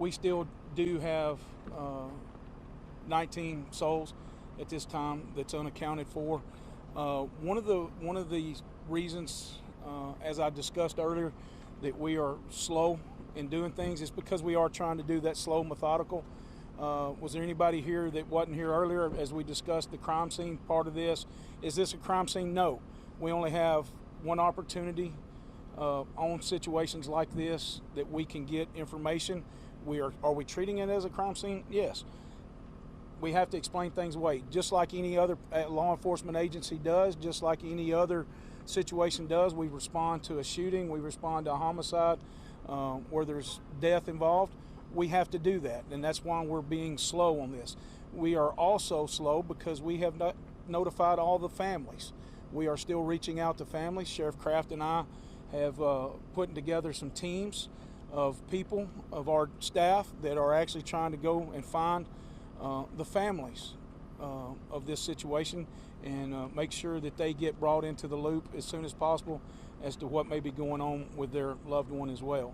We still do have 19 souls at this time that's unaccounted for. One of the reasons, as I discussed earlier, that we are slow in doing things is because we are trying to do that slow, methodical. Was there anybody here that wasn't here earlier as we discussed the crime scene part of this? Is this a crime scene? No. We only have one opportunity on situations like this that we can get information. Are we treating it as a crime scene? Yes. We have to explain things away, just like any other law enforcement agency does, just like any other situation does. We respond to a shooting, we respond to a homicide where there's death involved. We have to do that, and that's why we're being slow on this. We are also slow because we have not notified all the families. We are still reaching out to families. Sheriff Kraft and I have put together some teams of people, of our staff, that are actually trying to go and find the families of this situation and make sure that they get brought into the loop as soon as possible as to what may be going on with their loved one as well.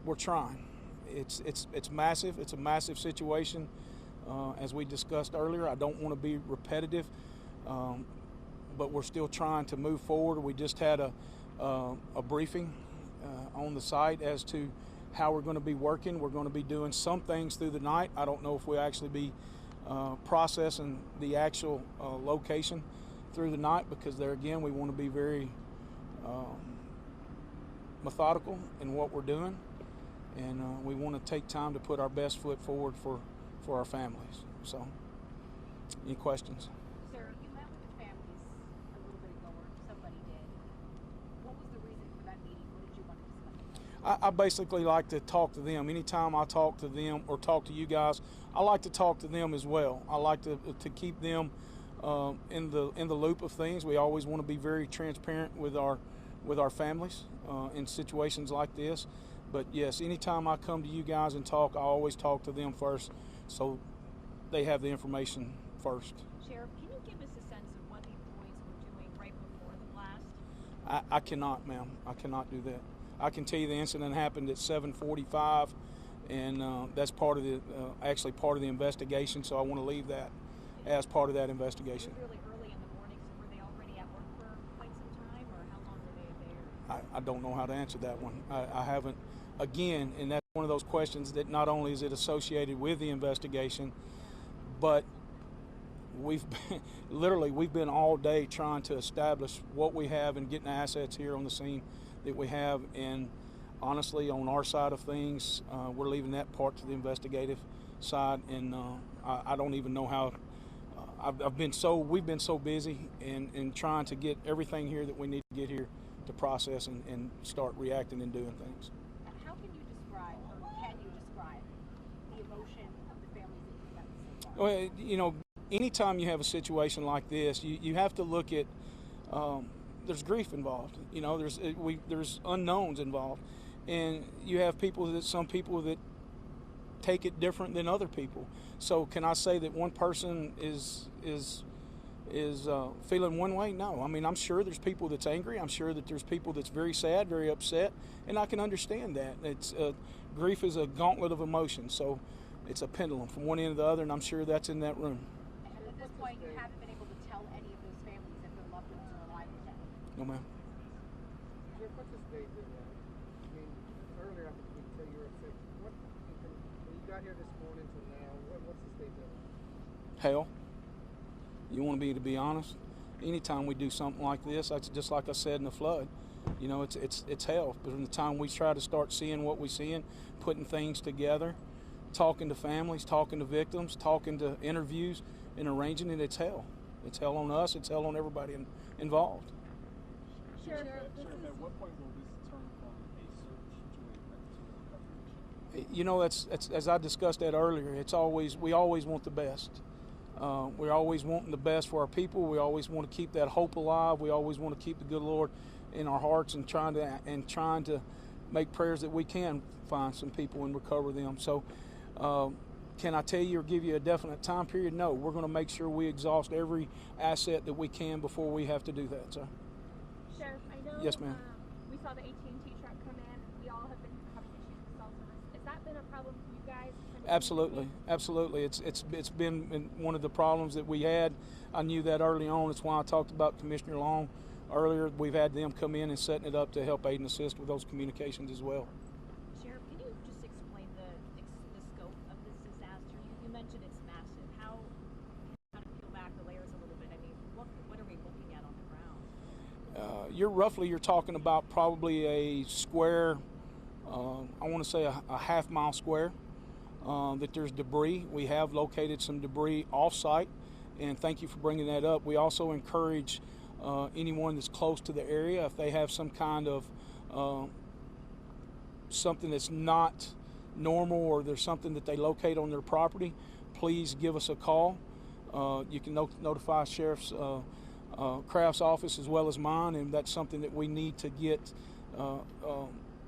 We're trying. It's massive. It's a massive situation. As we discussed earlier, I don't want to be repetitive, but we're still trying to move forward. We just had a briefing on the site as to how we're going to be working. We're going to be doing some things through the night. I don't know if we'll actually be processing the actual location through the night, because there again we want to be very methodical in what we're doing, and we want to take time to put our best foot forward for our families. So, any questions? Sir, you met with the families a little bit ago, or somebody did. What was the reason for that meeting? What did you want to discuss? I basically like to talk to them. Anytime I talk to them or talk to you guys, I like to talk to them as well. I like to keep them in the loop of things. We always want to be very transparent with our families in situations like this. But yes, anytime I come to you guys and talk, I always talk to them first, so they have the information first. Sheriff, can you give us a sense of what the employees were doing right before the blast? I cannot, ma'am. I cannot do that. I can tell you the incident happened at 7:45, and that's part of the actually part of the investigation. So I want to leave that as part of that investigation. It was really early in the morning, so were they already at work for quite some time, or how long were they there? I don't know how to answer that one. I haven't. Again, and that's one of those questions that not only is it associated with the investigation, but we've been all day trying to establish what we have and getting the assets here on the scene that we have. And honestly, on our side of things, we're leaving that part to the investigative side. And I don't even know how. We've been so busy in trying to get everything here that we need to get here to process and start reacting and doing things. How can you describe, or can you describe, the emotion of the families that you've met so far? Well, you know, anytime you have a situation like this, you have to look at. There's grief involved. You know, there's unknowns involved, and you have some people that take it different than other people. So can I say that one person is feeling one way? No. I mean, I'm sure there's people that's angry. I'm sure that there's people that's very sad, very upset, and I can understand that. It's grief is a gauntlet of emotions, so it's a pendulum from one end to the other, and I'm sure that's in that room. And at this point, you haven't been able to tell any of those families if their loved ones are alive or dead. No, ma'am. Jeff, what's the state of that? I mean, earlier I think you said you were sick. When you got here this morning to now, what's the state of it? Hell. You want me to be honest? Anytime we do something like this, that's just like I said in the flood. You know, it's hell. But from the time we try to start seeing what we're seeing, putting things together, talking to families, talking to victims, talking to interviews, and arranging it, it's hell. It's hell on us. It's hell on everybody involved. Sheriff, at what point will this turn from a search to a investigation? You know, that's as I discussed that earlier. We always want the best. We're always wanting the best for our people. We always want to keep that hope alive. We always want to keep the good Lord in our hearts and trying to make prayers that we can find some people and recover them. So, can I tell you or give you a definite time period? No. We're going to make sure we exhaust every asset that we can before we have to do that, sir. Sheriff, I know Yes, ma'am. we saw the AT&T truck come in. We all have been having issues guys? Absolutely, absolutely. It's been one of the problems that we had. I knew that early on. It's why I talked about Commissioner Long earlier. We've had them come in and setting it up to help aid and assist with those communications as well. Sheriff, can you just explain the scope of this disaster? You mentioned it's massive. How kind of peel back the layers a little bit? I mean, what are we looking at on the ground? You're talking about probably a square. I want to say a half-mile square. That there's debris. We have located some debris off-site, and thank you for bringing that up. We also encourage anyone that's close to the area, if they have some kind of something that's not normal, or there's something that they locate on their property, please give us a call. You can notify Sheriff's Craft's office as well as mine, and that's something that we need to get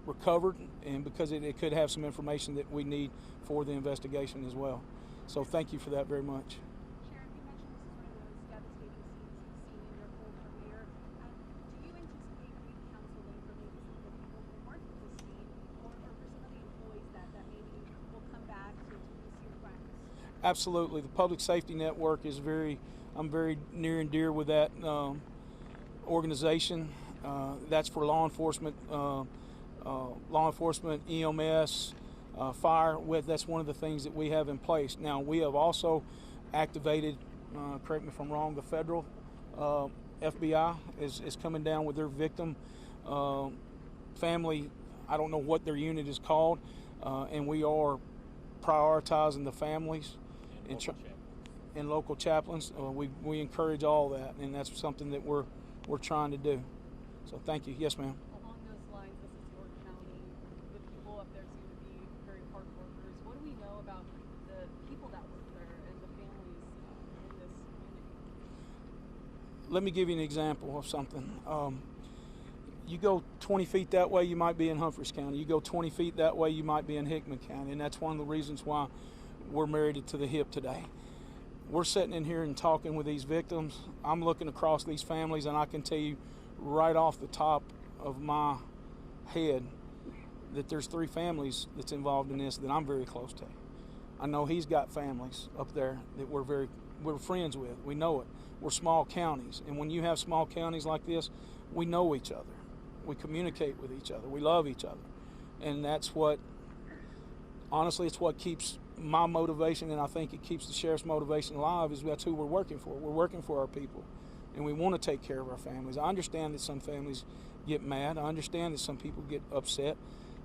recovered, and because it could have some information that we need for the investigation as well. So thank you for that very much. Sheriff, you mentioned this is one of the most devastating scenes you've seen in your whole career. Do you anticipate maybe counseling for maybe some of the people who weren't at the scene, or for some of the employees that maybe will come back to miss your friends? Absolutely. The public safety network is I'm very near and dear with that organization. That's for law enforcement, EMS, fire. That's one of the things that we have in place. Now, we have also activated, correct me if I'm wrong, the federal FBI is coming down with their victim family. I don't know what their unit is called, and we are prioritizing the families and local chaplains. We encourage all that, and that's something that we're trying to do. So thank you. Yes, ma'am. Along those lines, this is York County. The people up there seem to be very hard workers. What do we know about the people that work there and the families in this community? Let me give you an example of something. You go 20 feet that way, you might be in Humphreys County. You go 20 feet that way, you might be in Hickman County, and that's one of the reasons why we're married to the hip today. We're sitting in here and talking with these victims. I'm looking across these families, and I can tell you right off the top of my head that there's 3 families that's involved in this that I'm very close to. I know he's got families up there that we're friends with. We know it. We're small counties, and when you have small counties like this, we know each other. We communicate with each other. We love each other, and that's what, honestly, it's what keeps my motivation, and I think it keeps the sheriff's motivation alive. Is that's who we're working for. We're working for our people, and we want to take care of our families. I understand that some families get mad. I understand that some people get upset,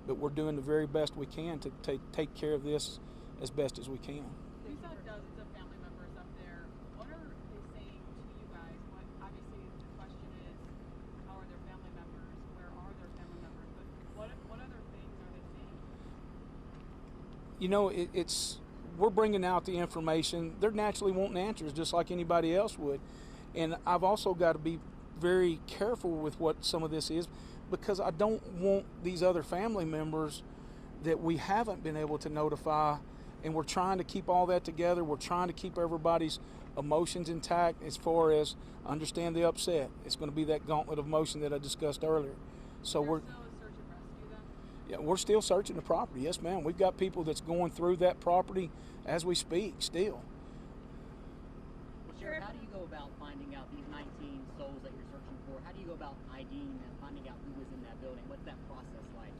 but we're doing the very best we can to take care of this as best as we can. You saw dozens of family members up there. What are they saying to you guys? Obviously, the question is, how are their family members? Where are their family members? But what other things are they saying? You know, we're bringing out the information. They're naturally wanting answers just like anybody else would. And I've also got to be very careful with what some of this is, because I don't want these other family members that we haven't been able to notify, and we're trying to keep all that together. We're trying to keep everybody's emotions intact as far as understand the upset. It's going to be that gauntlet of motion that I discussed earlier. So we're still a search and rescue then? Yeah, we're still searching the property. Yes, ma'am. We've got people that's going through that property as we speak still. Sheriff, how do you go about finding out these 19 souls that you're searching for? How do you go about IDing and finding out who was in that building? What's that process like?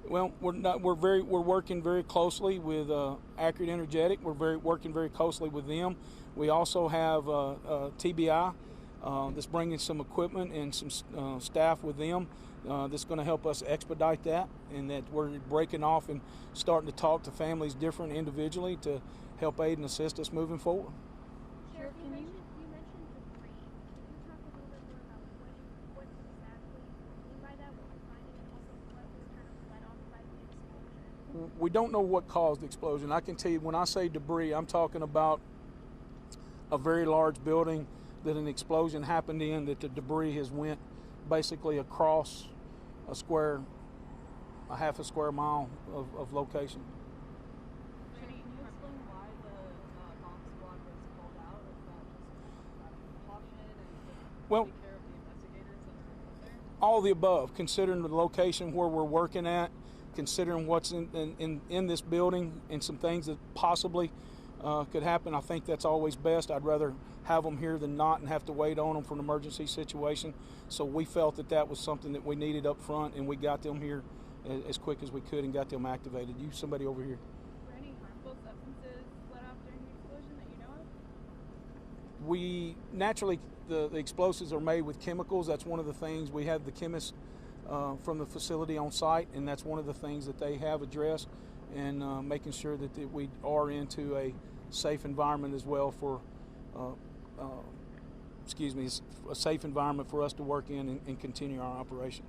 Well, we're working very closely with Accurate Energetic. We're working very closely with them. We also have TBI that's bringing some equipment and some staff with them that's going to help us expedite that, and that we're breaking off and starting to talk to families different individually to help aid and assist us moving forward. Sheriff, you mentioned debris. Can you talk a little bit more about what exactly you mean by that, what you're finding, and also what was kind of let off by the explosion? We don't know what caused the explosion. I can tell you, when I say debris, I'm talking about a very large building that an explosion happened in, that the debris has went basically across a half a square mile of location. Can you explain why the bomb squad was called out? Is that just out of caution and to Well, take care of the investigators that are up there? all the above, considering the location where we're working at, considering what's in this building and some things that possibly could happen, I think that's always best. I'd rather have them here than not and have to wait on them for an emergency situation. So we felt that that was something that we needed up front, and we got them here as quick as we could and got them activated. You, somebody over here. Were any harmful substances let off during the explosion that you know of? We naturally, the explosives are made with chemicals. That's one of the things. We have the chemist from the facility on site, and that's one of the things that they have addressed, and making sure that we are into a safe environment as well for, a safe environment for us to work in and continue our operation.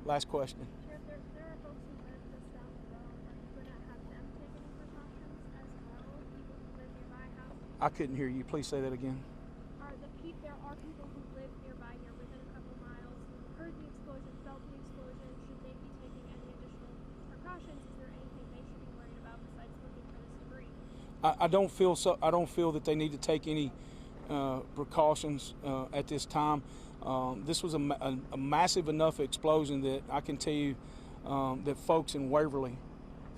Last question. Sheriff, there are folks who live just down the road. Are you going to have them take any precautions as well? People who live nearby houses? I couldn't hear you. Please say that again. There are people who live nearby here within a couple miles who heard the explosion, felt the explosion. Should they be taking any additional precautions? Is there anything they should be worried about besides looking for this debris? I don't feel so. I don't feel that they need to take any precautions at this time. This was a massive enough explosion that I can tell you that folks in Waverly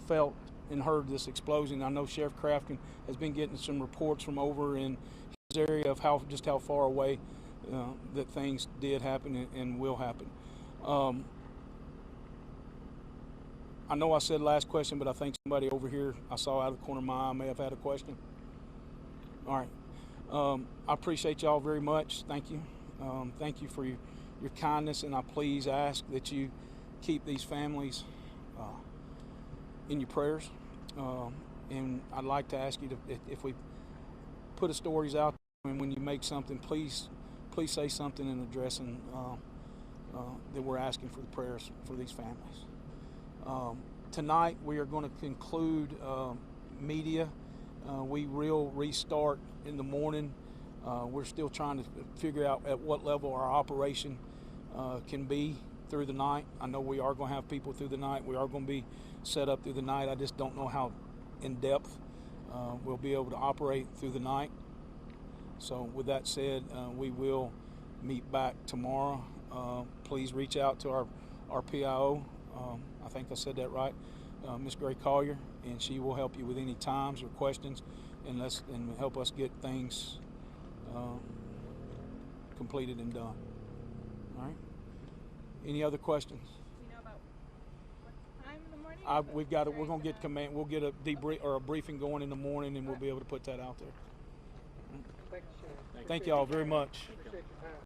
felt and heard this explosion. I know Sheriff Crafton has been getting some reports from over in his area of how far away that things did happen and will happen. I know I said last question, but I think somebody over here I saw out of the corner of my eye may have had a question. All right. I appreciate y'all very much. Thank you. Thank you for your kindness, and I please ask that you keep these families in your prayers. And I'd like to ask you to, if we put the stories out there, and when you make something, please say something in addressing that we're asking for the prayers for these families. Tonight we are going to conclude media. We will restart in the morning. We're still trying to figure out at what level our operation can be through the night. I know we are going to have people through the night. We are going to be set up through the night. I just don't know how in depth we'll be able to operate through the night. So with that said, we will meet back tomorrow. Please reach out to our PIO. I think I said that right, Ms. Gray Collier, and she will help you with any times or questions and help us get things completed and done. All right. Any other questions? Do you know about what time in the morning? We've got it. We're going to get command. We'll get a debrief or a briefing going in the morning, and we'll be able to put that out there. Thank you, Sheriff. Thank you all very much. Appreciate your time.